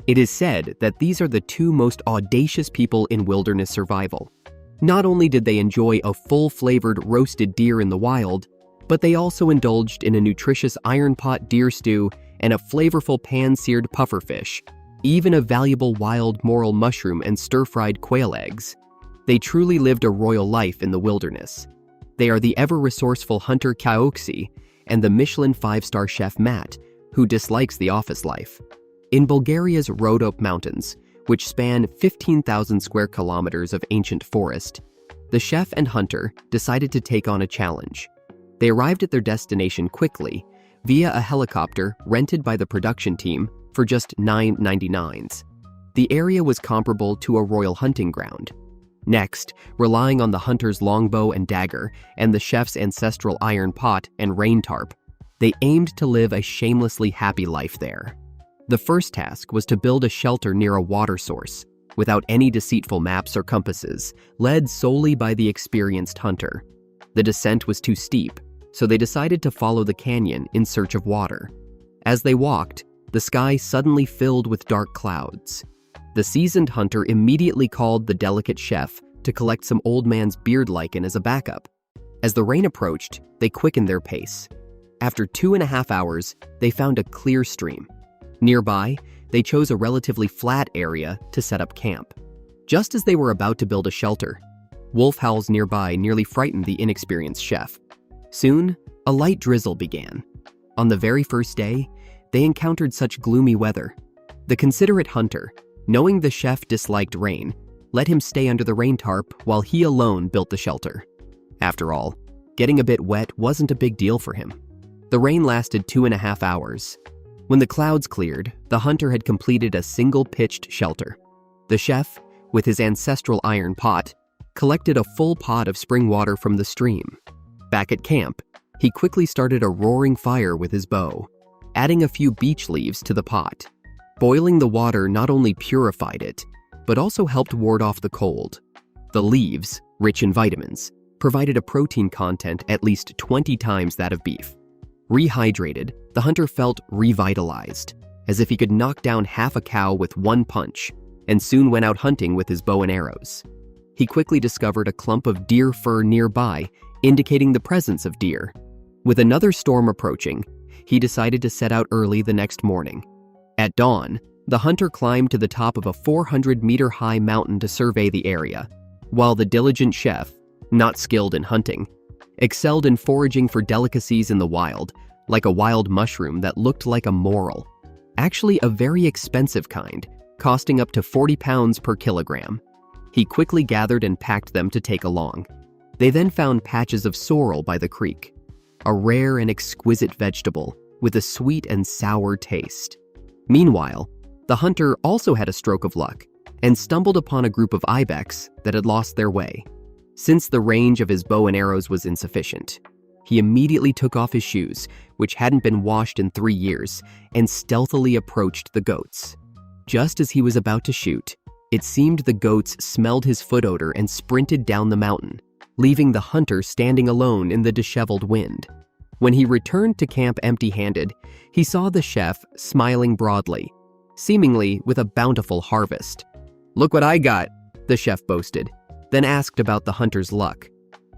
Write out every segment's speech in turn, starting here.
It is said that these are the two most audacious people in wilderness survival. Not only did they enjoy a full-flavored roasted deer in the wild, but they also indulged in a nutritious iron pot deer stew and a flavorful pan-seared pufferfish, even a valuable wild morel mushroom and stir-fried quail eggs. They truly lived a royal life in the wilderness. They are the ever-resourceful hunter Kaoksi and the Michelin 5-star chef Matt, who dislikes the office life. In Bulgaria's Rhodope Mountains, which span 15,000 square kilometers of ancient forest, the chef and hunter decided to take on a challenge. They arrived at their destination quickly via a helicopter rented by the production team for just $9.99. The area was comparable to a royal hunting ground. Next, relying on the hunter's longbow and dagger and the chef's ancestral iron pot and rain tarp, they aimed to live a shamelessly happy life there. The first task was to build a shelter near a water source, without any deceitful maps or compasses, led solely by the experienced hunter. The descent was too steep, so they decided to follow the canyon in search of water. As they walked, the sky suddenly filled with dark clouds. The seasoned hunter immediately called the delicate chef to collect some old man's beard lichen as a backup. As the rain approached, they quickened their pace. After 2.5 hours, they found a clear stream. Nearby, they chose a relatively flat area to set up camp. Just as they were about to build a shelter, wolf howls nearby nearly frightened the inexperienced chef. Soon, a light drizzle began. On the very first day, they encountered such gloomy weather. The considerate hunter, knowing the chef disliked rain, let him stay under the rain tarp while he alone built the shelter. After all, getting a bit wet wasn't a big deal for him. The rain lasted 2.5 hours. When the clouds cleared, the hunter had completed a single-pitched shelter. The chef, with his ancestral iron pot, collected a full pot of spring water from the stream. Back at camp, he quickly started a roaring fire with his bow, adding a few beech leaves to the pot. Boiling the water not only purified it, but also helped ward off the cold. The leaves, rich in vitamins, provided a protein content at least 20 times that of beef. Rehydrated, the hunter felt revitalized, as if he could knock down half a cow with one punch, and soon went out hunting with his bow and arrows. He quickly discovered a clump of deer fur nearby, indicating the presence of deer. With another storm approaching, he decided to set out early the next morning. At dawn, the hunter climbed to the top of a 400-meter-high mountain to survey the area, while the diligent chef, not skilled in hunting, excelled in foraging for delicacies in the wild, like a wild mushroom that looked like a morel. Actually a very expensive kind, costing up to 40 pounds per kilogram. He quickly gathered and packed them to take along. They then found patches of sorrel by the creek, a rare and exquisite vegetable with a sweet and sour taste. Meanwhile, the hunter also had a stroke of luck and stumbled upon a group of ibex that had lost their way. Since the range of his bow and arrows was insufficient, he immediately took off his shoes, which hadn't been washed in 3 years, and stealthily approached the goats. Just as he was about to shoot, it seemed the goats smelled his foot odor and sprinted down the mountain, leaving the hunter standing alone in the disheveled wind. When he returned to camp empty-handed, he saw the chef smiling broadly, seemingly with a bountiful harvest. "Look what I got," the chef boasted, then asked about the hunter's luck.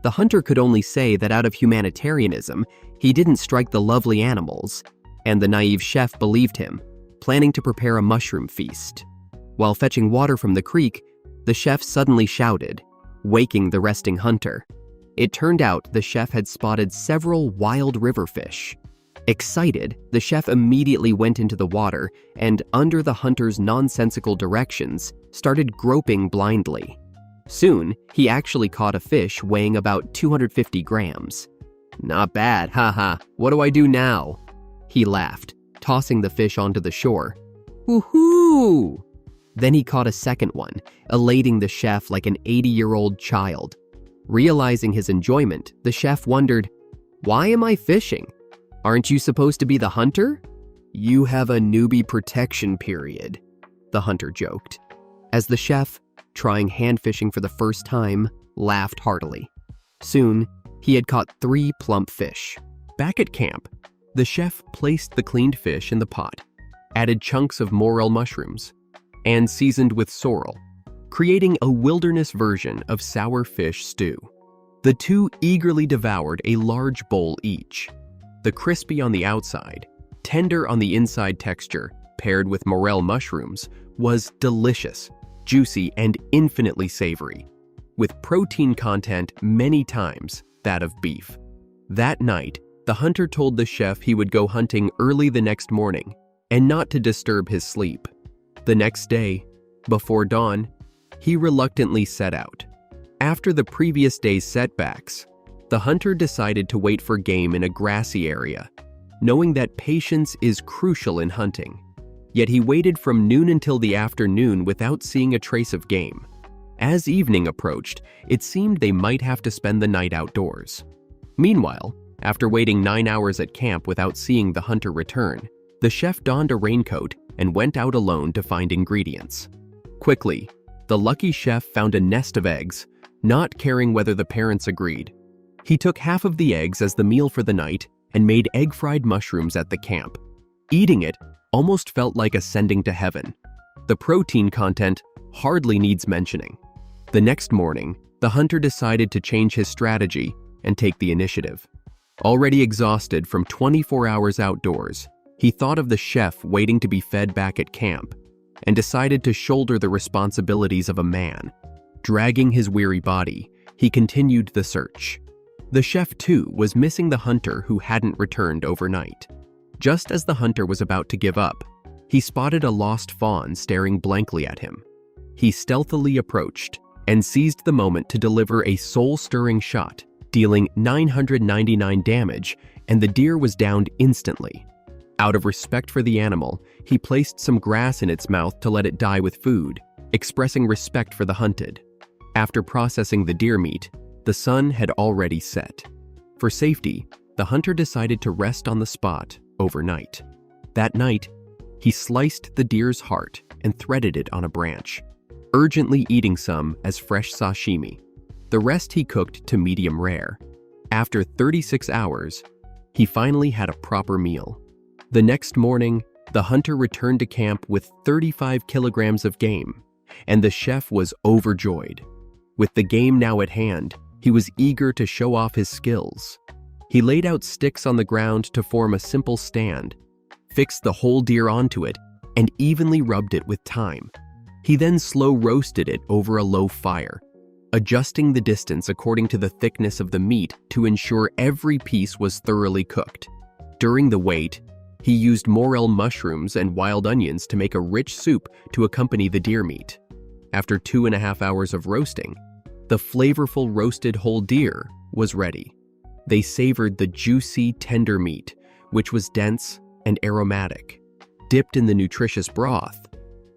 The hunter could only say that out of humanitarianism, he didn't strike the lovely animals, and the naive chef believed him, planning to prepare a mushroom feast. While fetching water from the creek, the chef suddenly shouted, waking the resting hunter. It turned out the chef had spotted several wild river fish. Excited, the chef immediately went into the water and, under the hunter's nonsensical directions, started groping blindly. Soon, he actually caught a fish weighing about 250 grams. "Not bad, haha. What do I do now?" He laughed, tossing the fish onto the shore. "Woohoo!" Then he caught a second one, elating the chef like an 80-year-old child. Realizing his enjoyment, the chef wondered, "Why am I fishing? Aren't you supposed to be the hunter?" "You have a newbie protection period," the hunter joked, as the chef, trying hand fishing for the first time, laughed heartily. Soon, he had caught 3 plump fish. Back at camp, the chef placed the cleaned fish in the pot, added chunks of morel mushrooms, and seasoned with sorrel, creating a wilderness version of sour fish stew. The two eagerly devoured a large bowl each. The crispy on the outside, tender on the inside texture, paired with morel mushrooms, was delicious, juicy, and infinitely savory, with protein content many times that of beef. That night, the hunter told the chef he would go hunting early the next morning and not to disturb his sleep. The next day, before dawn, he reluctantly set out. After the previous day's setbacks, the hunter decided to wait for game in a grassy area, knowing that patience is crucial in hunting. Yet he waited from noon until the afternoon without seeing a trace of game. As evening approached, it seemed they might have to spend the night outdoors. Meanwhile, after waiting 9 hours at camp without seeing the hunter return, the chef donned a raincoat and went out alone to find ingredients. Quickly, the lucky chef found a nest of eggs, not caring whether the parents agreed. He took half of the eggs as the meal for the night and made egg-fried mushrooms at the camp. Eating it almost felt like ascending to heaven. The protein content hardly needs mentioning. The next morning, the hunter decided to change his strategy and take the initiative. Already exhausted from 24 hours outdoors, he thought of the chef waiting to be fed back at camp and decided to shoulder the responsibilities of a man. Dragging his weary body, he continued the search. The chef, too, was missing the hunter who hadn't returned overnight. Just as the hunter was about to give up, he spotted a lost fawn staring blankly at him. He stealthily approached and seized the moment to deliver a soul-stirring shot, dealing 999 damage, and the deer was downed instantly. Out of respect for the animal, he placed some grass in its mouth to let it die with food, expressing respect for the hunted. After processing the deer meat, the sun had already set. For safety, the hunter decided to rest on the spot overnight. That night, he sliced the deer's heart and threaded it on a branch, urgently eating some as fresh sashimi. The rest he cooked to medium rare. After 36 hours, he finally had a proper meal. The next morning, the hunter returned to camp with 35 kilograms of game, and the chef was overjoyed. With the game now at hand, he was eager to show off his skills. He laid out sticks on the ground to form a simple stand, fixed the whole deer onto it, and evenly rubbed it with thyme. He then slow roasted it over a low fire, adjusting the distance according to the thickness of the meat to ensure every piece was thoroughly cooked. During the wait, he used morel mushrooms and wild onions to make a rich soup to accompany the deer meat. After 2.5 hours of roasting, the flavorful roasted whole deer was ready. They savored the juicy, tender meat, which was dense and aromatic. Dipped in the nutritious broth,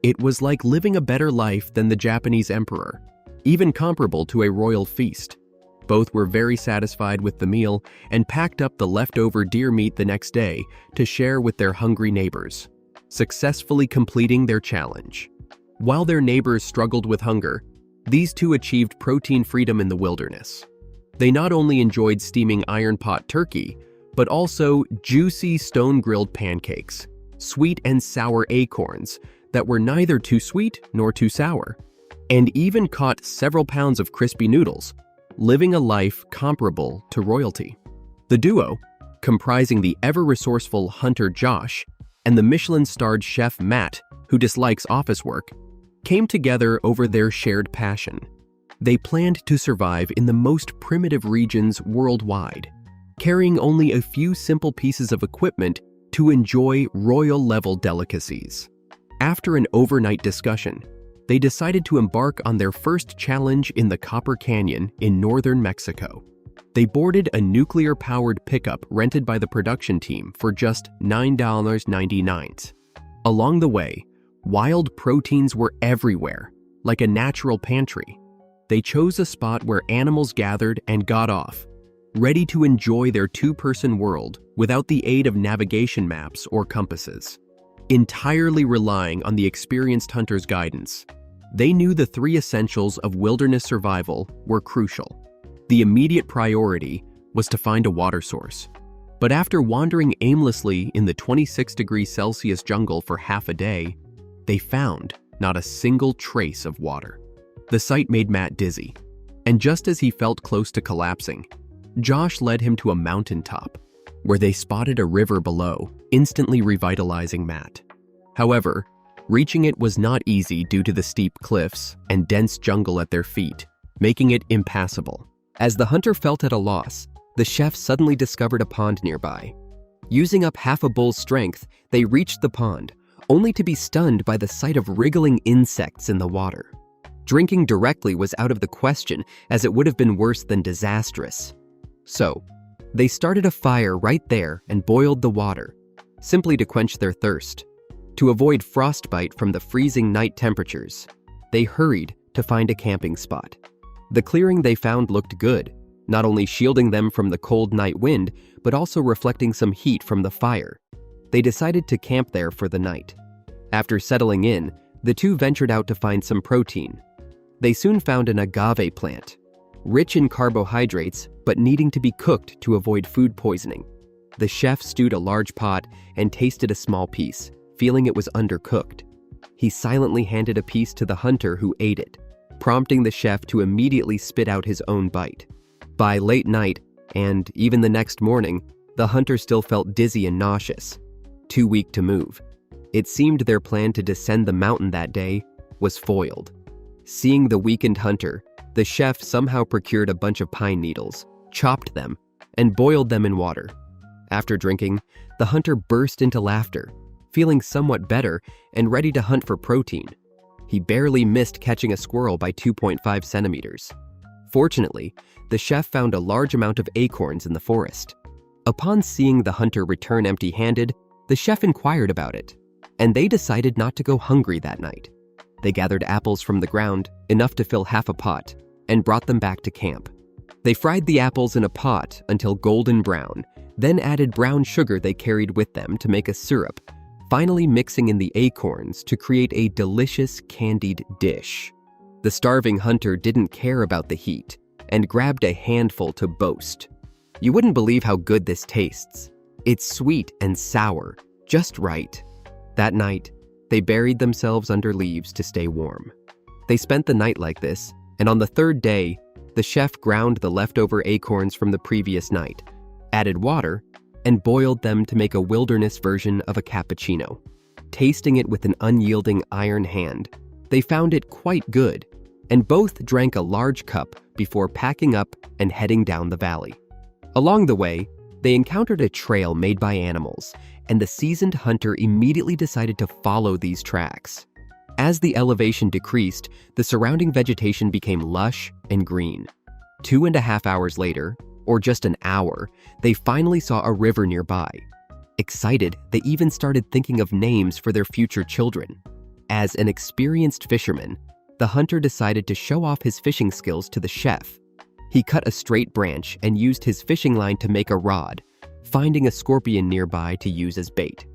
it was like living a better life than the Japanese emperor, even comparable to a royal feast. Both were very satisfied with the meal and packed up the leftover deer meat the next day to share with their hungry neighbors, successfully completing their challenge. While their neighbors struggled with hunger, these two achieved protein freedom in the wilderness. They not only enjoyed steaming iron pot turkey, but also juicy stone-grilled pancakes, sweet and sour acorns that were neither too sweet nor too sour, and even caught several pounds of crispy noodles, living a life comparable to royalty. The duo, comprising the ever-resourceful hunter Josh and the Michelin-starred chef Matt, who dislikes office work, came together over their shared passion. They planned to survive in the most primitive regions worldwide, carrying only a few simple pieces of equipment to enjoy royal-level delicacies. After an overnight discussion, they decided to embark on their first challenge in the Copper Canyon in northern Mexico. They boarded a nuclear-powered pickup rented by the production team for just $9.99. Along the way, wild proteins were everywhere, like a natural pantry. They chose a spot where animals gathered and got off, ready to enjoy their two-person world without the aid of navigation maps or compasses. Entirely relying on the experienced hunter's guidance, they knew the 3 essentials of wilderness survival were crucial. The immediate priority was to find a water source. But after wandering aimlessly in the 26 degrees Celsius jungle for half a day, they found not a single trace of water. The sight made Matt dizzy, and just as he felt close to collapsing, Josh led him to a mountaintop, where they spotted a river below, instantly revitalizing Matt. However, reaching it was not easy due to the steep cliffs and dense jungle at their feet, making it impassable. As the hunter felt at a loss, the chef suddenly discovered a pond nearby. Using up half a bull's strength, they reached the pond, only to be stunned by the sight of wriggling insects in the water. Drinking directly was out of the question, as it would have been worse than disastrous. So, they started a fire right there and boiled the water, simply to quench their thirst. To avoid frostbite from the freezing night temperatures, they hurried to find a camping spot. The clearing they found looked good, not only shielding them from the cold night wind, but also reflecting some heat from the fire. They decided to camp there for the night. After settling in, the two ventured out to find some protein. They soon found an agave plant, rich in carbohydrates but needing to be cooked to avoid food poisoning. The chef stewed a large pot and tasted a small piece, feeling it was undercooked. He silently handed a piece to the hunter, who ate it, prompting the chef to immediately spit out his own bite. By late night, and even the next morning, the hunter still felt dizzy and nauseous, too weak to move. It seemed their plan to descend the mountain that day was foiled. Seeing the weakened hunter, the chef somehow procured a bunch of pine needles, chopped them, and boiled them in water. After drinking, the hunter burst into laughter, feeling somewhat better and ready to hunt for protein. He barely missed catching a squirrel by 2.5 centimeters. Fortunately, the chef found a large amount of acorns in the forest. Upon seeing the hunter return empty-handed, the chef inquired about it, and they decided not to go hungry that night. They gathered apples from the ground, enough to fill half a pot, and brought them back to camp. They fried the apples in a pot until golden brown, then added brown sugar they carried with them to make a syrup, finally mixing in the acorns to create a delicious candied dish. The starving hunter didn't care about the heat and grabbed a handful to boast. "You wouldn't believe how good this tastes. It's sweet and sour, just right." That night, they buried themselves under leaves to stay warm. They spent the night like this, and on the third day, the chef ground the leftover acorns from the previous night, added water, and boiled them to make a wilderness version of a cappuccino. Tasting it with an unyielding iron hand, they found it quite good, and both drank a large cup before packing up and heading down the valley. Along the way, they encountered a trail made by animals, and the seasoned hunter immediately decided to follow these tracks. As the elevation decreased, the surrounding vegetation became lush and green. 2.5 hours later, or just an hour, they finally saw a river nearby. Excited, they even started thinking of names for their future children. As an experienced fisherman, the hunter decided to show off his fishing skills to the chef. He cut a straight branch and used his fishing line to make a rod, finding a scorpion nearby to use as bait.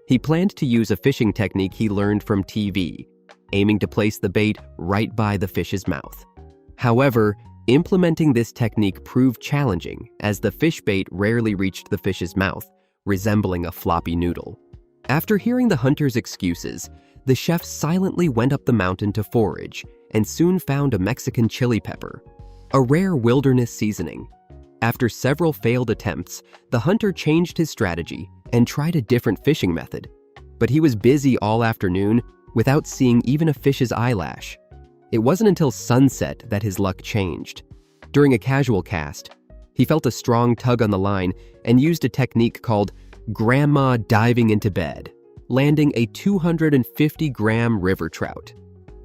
He planned to use a fishing technique he learned from TV, aiming to place the bait right by the fish's mouth. However, implementing this technique proved challenging, as the fish bait rarely reached the fish's mouth, resembling a floppy noodle. After hearing the hunter's excuses, the chef silently went up the mountain to forage and soon found a Mexican chili pepper, a rare wilderness seasoning. After several failed attempts, the hunter changed his strategy and tried a different fishing method. But he was busy all afternoon without seeing even a fish's eyelash. It wasn't until sunset that his luck changed. During a casual cast, he felt a strong tug on the line and used a technique called grandma diving into bed, landing a 250-gram river trout.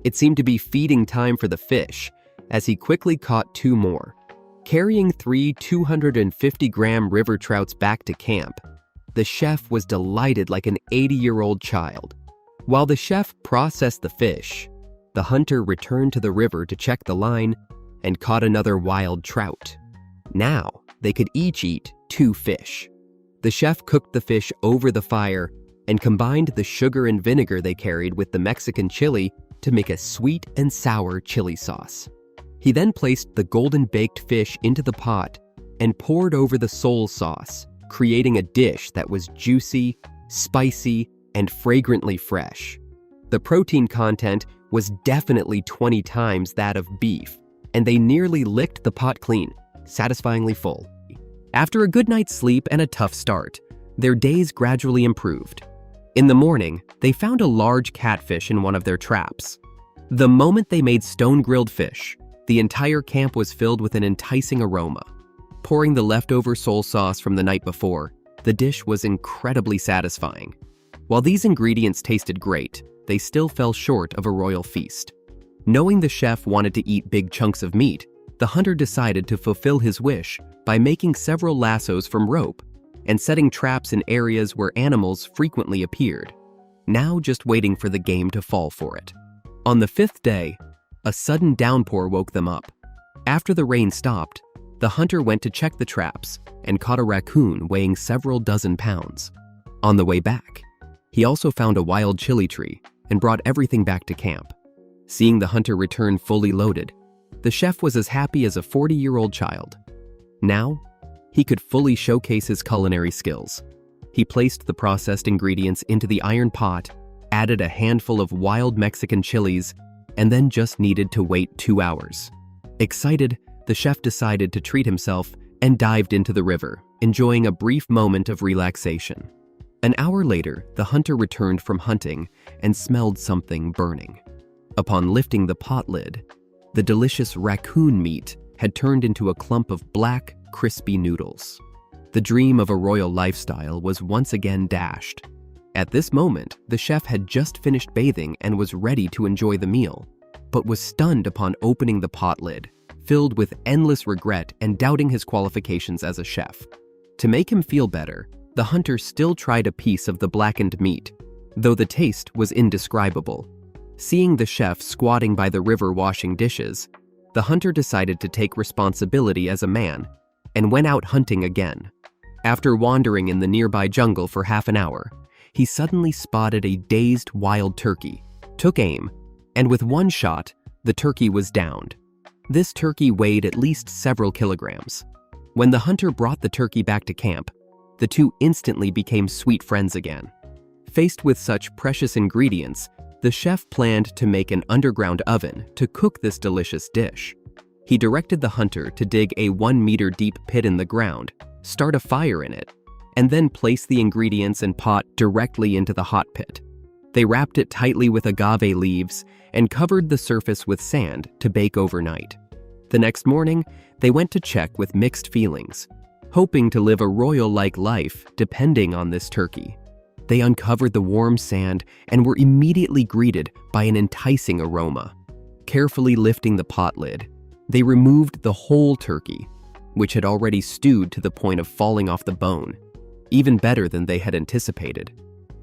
It seemed to be feeding time for the fish, as he quickly caught 2 more. Carrying 3 250-gram river trouts back to camp, the chef was delighted like an 80-year-old child. While the chef processed the fish, the hunter returned to the river to check the line and caught another wild trout. Now, they could each eat 2 fish. The chef cooked the fish over the fire and combined the sugar and vinegar they carried with the Mexican chili to make a sweet and sour chili sauce. He then placed the golden baked fish into the pot and poured over the sole sauce, creating a dish that was juicy, spicy, and fragrantly fresh. The protein content was definitely 20 times that of beef, and they nearly licked the pot clean, satisfyingly full. After a good night's sleep and a tough start, their days gradually improved. In the morning, they found a large catfish in one of their traps. The moment they made stone-grilled fish, the entire camp was filled with an enticing aroma. Pouring the leftover sole sauce from the night before, the dish was incredibly satisfying. While these ingredients tasted great, they still fell short of a royal feast. Knowing the chef wanted to eat big chunks of meat, the hunter decided to fulfill his wish by making several lassos from rope and setting traps in areas where animals frequently appeared, now just waiting for the game to fall for it. On the 5th day, a sudden downpour woke them up. After the rain stopped, the hunter went to check the traps and caught a raccoon weighing several dozen pounds. On the way back, he also found a wild chili tree and brought everything back to camp. Seeing the hunter return fully loaded, the chef was as happy as a 40-year-old child. Now, he could fully showcase his culinary skills. He placed the processed ingredients into the iron pot, added a handful of wild Mexican chilies, and then just needed to wait 2 hours. Excited, the chef decided to treat himself and dived into the river, enjoying a brief moment of relaxation. An hour later, the hunter returned from hunting and smelled something burning. Upon lifting the pot lid, the delicious raccoon meat had turned into a clump of black, crispy noodles. The dream of a royal lifestyle was once again dashed. At this moment, the chef had just finished bathing and was ready to enjoy the meal, but was stunned upon opening the pot lid, filled with endless regret and doubting his qualifications as a chef. To make him feel better, the hunter still tried a piece of the blackened meat, though the taste was indescribable. Seeing the chef squatting by the river washing dishes, the hunter decided to take responsibility as a man and went out hunting again. After wandering in the nearby jungle for half an hour, he suddenly spotted a dazed wild turkey, took aim, and with one shot, the turkey was downed. This turkey weighed at least several kilograms. When the hunter brought the turkey back to camp, the two instantly became sweet friends again. Faced with such precious ingredients, the chef planned to make an underground oven to cook this delicious dish. He directed the hunter to dig a 1-meter deep pit in the ground, start a fire in it, and then place the ingredients and pot directly into the hot pit. They wrapped it tightly with agave leaves and covered the surface with sand to bake overnight. The next morning, they went to check with mixed feelings, hoping to live a royal-like life depending on this turkey. They uncovered the warm sand and were immediately greeted by an enticing aroma. Carefully lifting the pot lid, they removed the whole turkey, which had already stewed to the point of falling off the bone, even better than they had anticipated.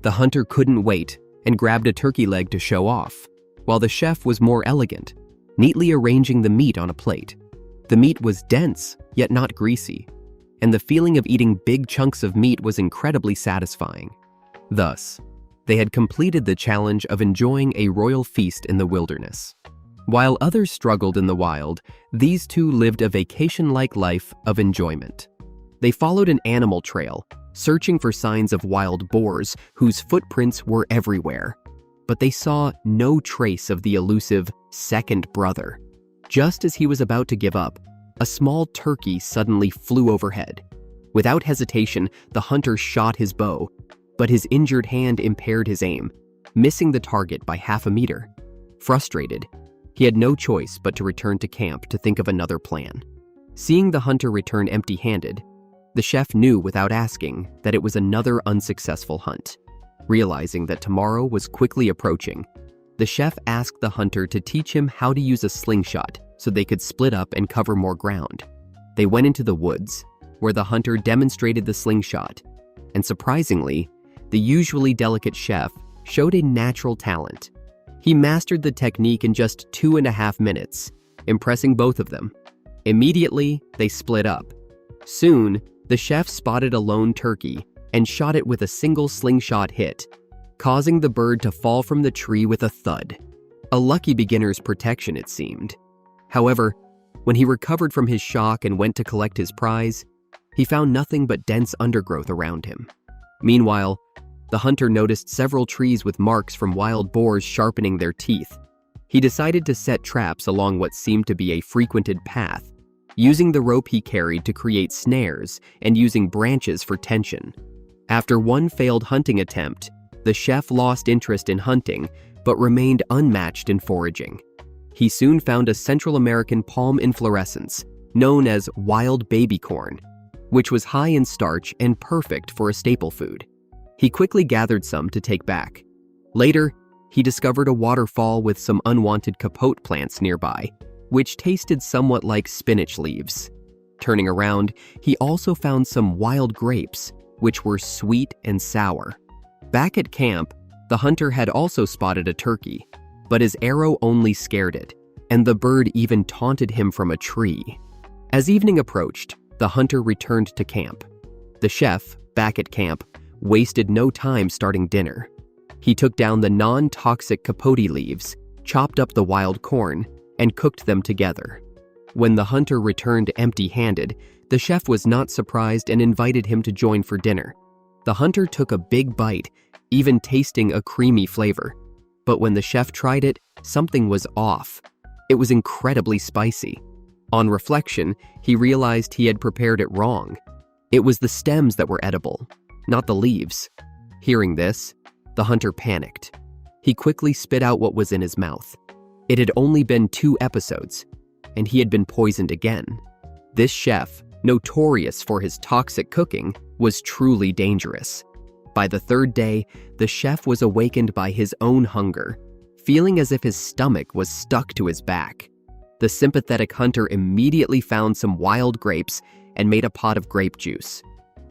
The hunter couldn't wait and grabbed a turkey leg to show off, while the chef was more elegant, neatly arranging the meat on a plate. The meat was dense, yet not greasy, and the feeling of eating big chunks of meat was incredibly satisfying. Thus, they had completed the challenge of enjoying a royal feast in the wilderness. While others struggled in the wild, these two lived a vacation-like life of enjoyment. They followed an animal trail, searching for signs of wild boars whose footprints were everywhere. But they saw no trace of the elusive second brother. Just as he was about to give up, a small turkey suddenly flew overhead. Without hesitation, the hunter shot his bow, but his injured hand impaired his aim, missing the target by half a meter. Frustrated, he had no choice but to return to camp to think of another plan. Seeing the hunter return empty-handed, the chef knew without asking that it was another unsuccessful hunt. Realizing that tomorrow was quickly approaching, the chef asked the hunter to teach him how to use a slingshot so they could split up and cover more ground. They went into the woods, where the hunter demonstrated the slingshot, and surprisingly, the usually delicate chef showed a natural talent. He mastered the technique in just 2.5 minutes, impressing both of them. Immediately, they split up. Soon, the chef spotted a lone turkey and shot it with a single slingshot hit, causing the bird to fall from the tree with a thud. A lucky beginner's protection, it seemed. However, when he recovered from his shock and went to collect his prize, He found nothing but dense undergrowth around him. Meanwhile, the hunter noticed several trees with marks from wild boars sharpening their teeth. He decided to set traps along what seemed to be a frequented path, using the rope he carried to create snares and using branches for tension. After one failed hunting attempt, the chef lost interest in hunting but remained unmatched in foraging. He soon found a Central American palm inflorescence known as wild baby corn, which was high in starch and perfect for a staple food. He quickly gathered some to take back. Later, he discovered a waterfall with some unwanted capote plants nearby, which tasted somewhat like spinach leaves. Turning around, he also found some wild grapes, which were sweet and sour. Back at camp, the hunter had also spotted a turkey, but his arrow only scared it, and the bird even taunted him from a tree. As evening approached, the hunter returned to camp. The chef, back at camp, wasted no time starting dinner. He took down the non-toxic capote leaves, chopped up the wild corn, and cooked them together. When the hunter returned empty-handed, the chef was not surprised and invited him to join for dinner. The hunter took a big bite, even tasting a creamy flavor. But when the chef tried it, something was off. It was incredibly spicy. On reflection, he realized he had prepared it wrong. It was the stems that were edible, not the leaves. Hearing this, the hunter panicked. He quickly spit out what was in his mouth. It had only been 2 episodes, and he had been poisoned again. This chef, notorious for his toxic cooking, was truly dangerous. By the 3rd day, the chef was awakened by his own hunger, feeling as if his stomach was stuck to his back. The sympathetic hunter immediately found some wild grapes and made a pot of grape juice.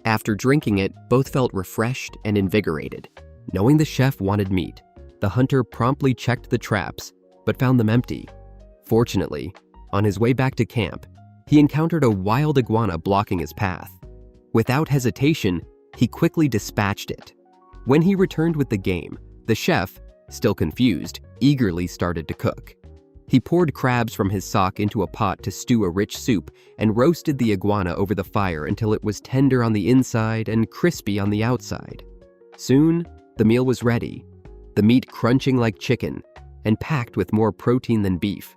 After drinking it, both felt refreshed and invigorated. Knowing the chef wanted meat, the hunter promptly checked the traps, but found them empty. Fortunately, on his way back to camp, he encountered a wild iguana blocking his path. Without hesitation, he quickly dispatched it. When he returned with the game, the chef, still confused, eagerly started to cook. He poured crabs from his sock into a pot to stew a rich soup and roasted the iguana over the fire until it was tender on the inside and crispy on the outside. Soon, the meal was ready, the meat crunching like chicken and packed with more protein than beef.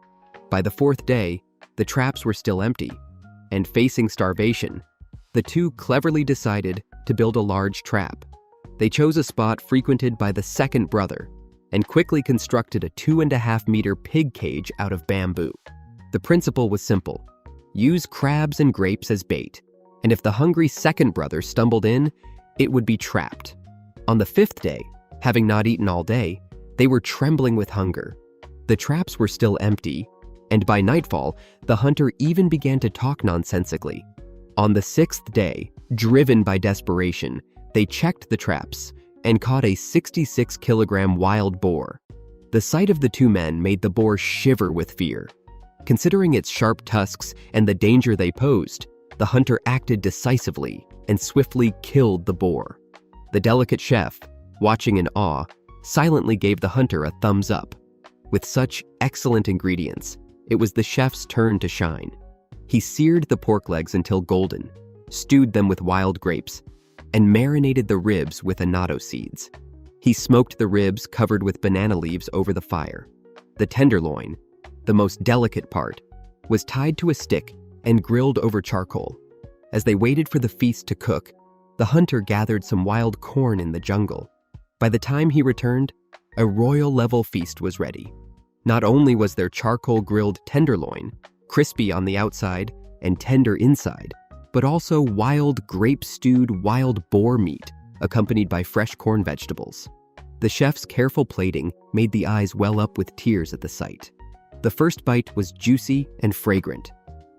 By the 4th day, the traps were still empty, and facing starvation, the two cleverly decided to build a large trap. They chose a spot frequented by the second brother and quickly constructed a 2.5-meter pig cage out of bamboo. The principle was simple: use crabs and grapes as bait, and if the hungry second brother stumbled in, it would be trapped. On the 5th day, having not eaten all day, they were trembling with hunger. The traps were still empty, and by nightfall, the hunter even began to talk nonsensically. On the 6th day, driven by desperation, they checked the traps and caught a 66-kilogram wild boar. The sight of the 2 men made the boar shiver with fear. Considering its sharp tusks and the danger they posed, the hunter acted decisively and swiftly killed the boar. The delicate chef, watching in awe, silently gave the hunter a thumbs up. With such excellent ingredients, it was the chef's turn to shine. He seared the pork legs until golden, stewed them with wild grapes, and marinated the ribs with annatto seeds. He smoked the ribs covered with banana leaves over the fire. The tenderloin, the most delicate part, was tied to a stick and grilled over charcoal. As they waited for the feast to cook, the hunter gathered some wild corn in the jungle. By the time he returned, a royal-level feast was ready. Not only was there charcoal-grilled tenderloin, crispy on the outside and tender inside, but also wild grape-stewed wild boar meat, accompanied by fresh corn vegetables. The chef's careful plating made the eyes well up with tears at the sight. The first bite was juicy and fragrant,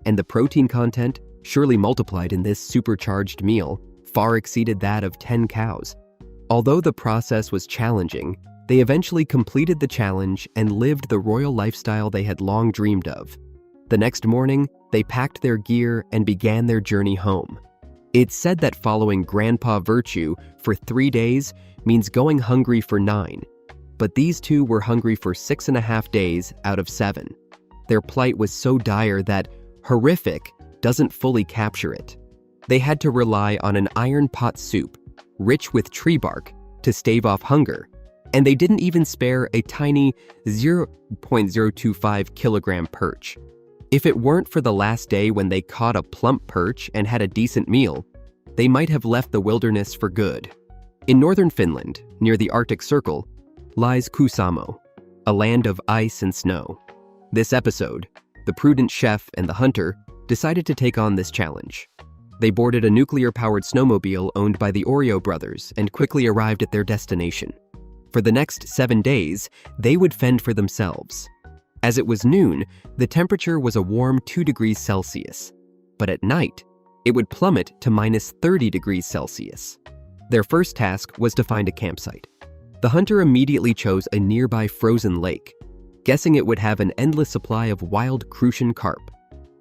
and the protein content, surely multiplied in this supercharged meal, far exceeded that of 10 cows. Although the process was challenging, they eventually completed the challenge and lived the royal lifestyle they had long dreamed of. The next morning, they packed their gear and began their journey home. It's said that following Grandpa Virtue for 3 days means going hungry for 9, but these 2 were hungry for 6.5 days out of 7. Their plight was so dire that horrific doesn't fully capture it. They had to rely on an iron pot soup, rich with tree bark, to stave off hunger, and they didn't even spare a tiny 0.025 kilogram perch. If it weren't for the last day when they caught a plump perch and had a decent meal, they might have left the wilderness for good. In northern Finland, near the Arctic Circle, lies Kuusamo, a land of ice and snow. This episode, the prudent chef and the hunter decided to take on this challenge. They boarded a nuclear-powered snowmobile owned by the Oreo brothers and quickly arrived at their destination. For the next 7 days, they would fend for themselves. As it was noon, the temperature was a warm 2 degrees Celsius, but at night, it would plummet to minus 30 degrees Celsius. Their first task was to find a campsite. The hunter immediately chose a nearby frozen lake, guessing it would have an endless supply of wild crucian carp.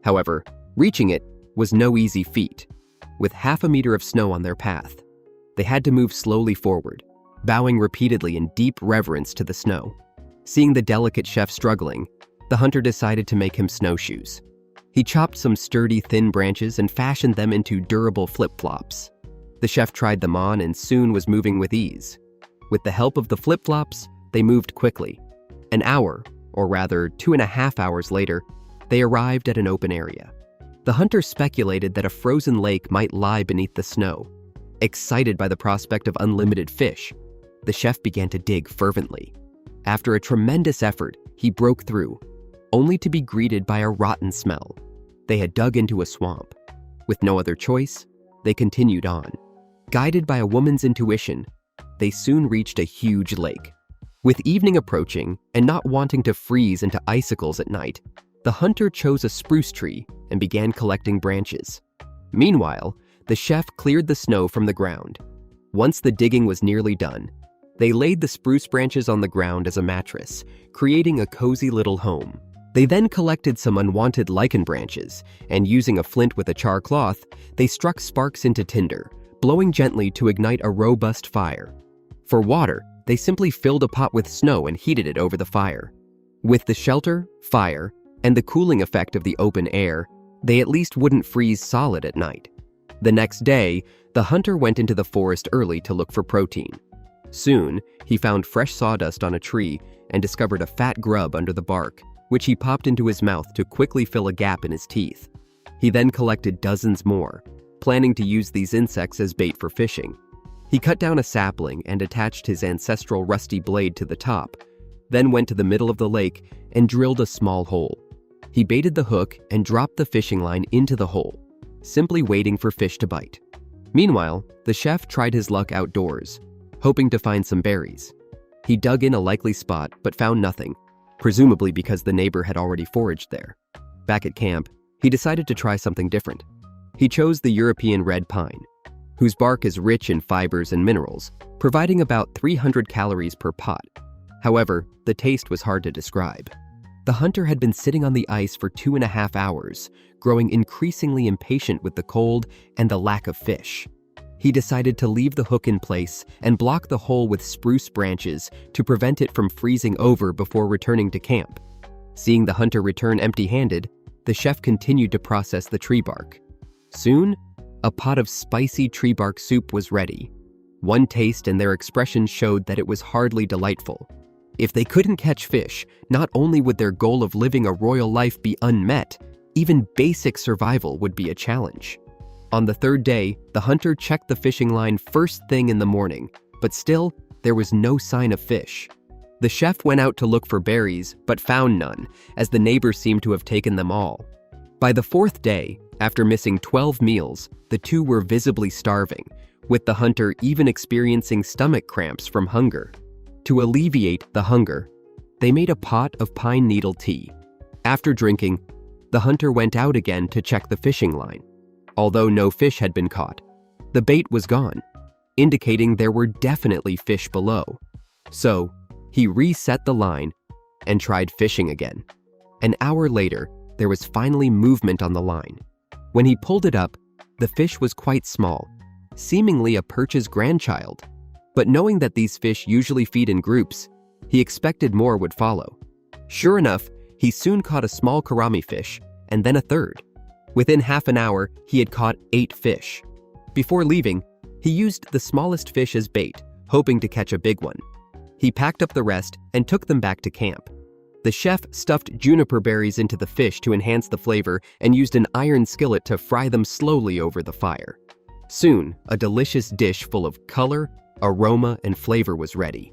However, reaching it was no easy feat. With half a meter of snow on their path, they had to move slowly forward, bowing repeatedly in deep reverence to the snow. Seeing the delicate chef struggling, the hunter decided to make him snowshoes. He chopped some sturdy, thin branches and fashioned them into durable flip-flops. The chef tried them on and soon was moving with ease. With the help of the flip-flops, they moved quickly. An hour, or rather 2.5 hours later, they arrived at an open area. The hunter speculated that a frozen lake might lie beneath the snow. Excited by the prospect of unlimited fish, the chef began to dig fervently. After a tremendous effort, he broke through, only to be greeted by a rotten smell. They had dug into a swamp. With no other choice, they continued on. Guided by a woman's intuition, they soon reached a huge lake. With evening approaching and not wanting to freeze into icicles at night, the hunter chose a spruce tree and began collecting branches. Meanwhile, the chef cleared the snow from the ground. Once the digging was nearly done, they laid the spruce branches on the ground as a mattress, creating a cozy little home. They then collected some unwanted lichen branches, and using a flint with a char cloth, they struck sparks into tinder, blowing gently to ignite a robust fire. For water, they simply filled a pot with snow and heated it over the fire. With the shelter, fire, and the cooling effect of the open air, they at least wouldn't freeze solid at night. The next day, the hunter went into the forest early to look for protein. Soon, he found fresh sawdust on a tree and discovered a fat grub under the bark, which he popped into his mouth to quickly fill a gap in his teeth. He then collected dozens more, planning to use these insects as bait for fishing. He cut down a sapling and attached his ancestral rusty blade to the top, then went to the middle of the lake and drilled a small hole. He baited the hook and dropped the fishing line into the hole, simply waiting for fish to bite. Meanwhile, the chef tried his luck outdoors, hoping to find some berries. He dug in a likely spot but found nothing, presumably because the neighbor had already foraged there. Back at camp, he decided to try something different. He chose the European red pine, whose bark is rich in fibers and minerals, providing about 300 calories per pot. However, the taste was hard to describe. The hunter had been sitting on the ice for 2.5 hours, growing increasingly impatient with the cold and the lack of fish. He decided to leave the hook in place and block the hole with spruce branches to prevent it from freezing over before returning to camp. Seeing the hunter return empty-handed, the chef continued to process the tree bark. Soon, a pot of spicy tree bark soup was ready. One taste and their expression showed that it was hardly delightful. If they couldn't catch fish, not only would their goal of living a royal life be unmet, even basic survival would be a challenge. On the third day, the hunter checked the fishing line first thing in the morning, but still, there was no sign of fish. The chef went out to look for berries, but found none, as the neighbors seemed to have taken them all. By the fourth day, after missing 12 meals, the two were visibly starving, with the hunter even experiencing stomach cramps from hunger. To alleviate the hunger, they made a pot of pine needle tea. After drinking, the hunter went out again to check the fishing line. Although no fish had been caught, the bait was gone, indicating there were definitely fish below. So, he reset the line and tried fishing again. An hour later, there was finally movement on the line. When he pulled it up, the fish was quite small, seemingly a perch's grandchild. But knowing that these fish usually feed in groups, he expected more would follow. Sure enough, he soon caught a small gourmet fish, and then a third. Within half an hour, he had caught 8 fish. Before leaving, he used the smallest fish as bait, hoping to catch a big one. He packed up the rest and took them back to camp. The chef stuffed juniper berries into the fish to enhance the flavor and used an iron skillet to fry them slowly over the fire. Soon, a delicious dish full of color, aroma, and flavor was ready.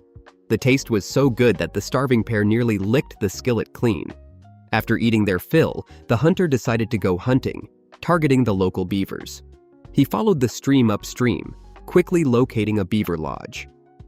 The taste was so good that the starving pair nearly licked the skillet clean. After eating their fill, the hunter decided to go hunting, targeting the local beavers. He followed the stream upstream, quickly locating a beaver lodge.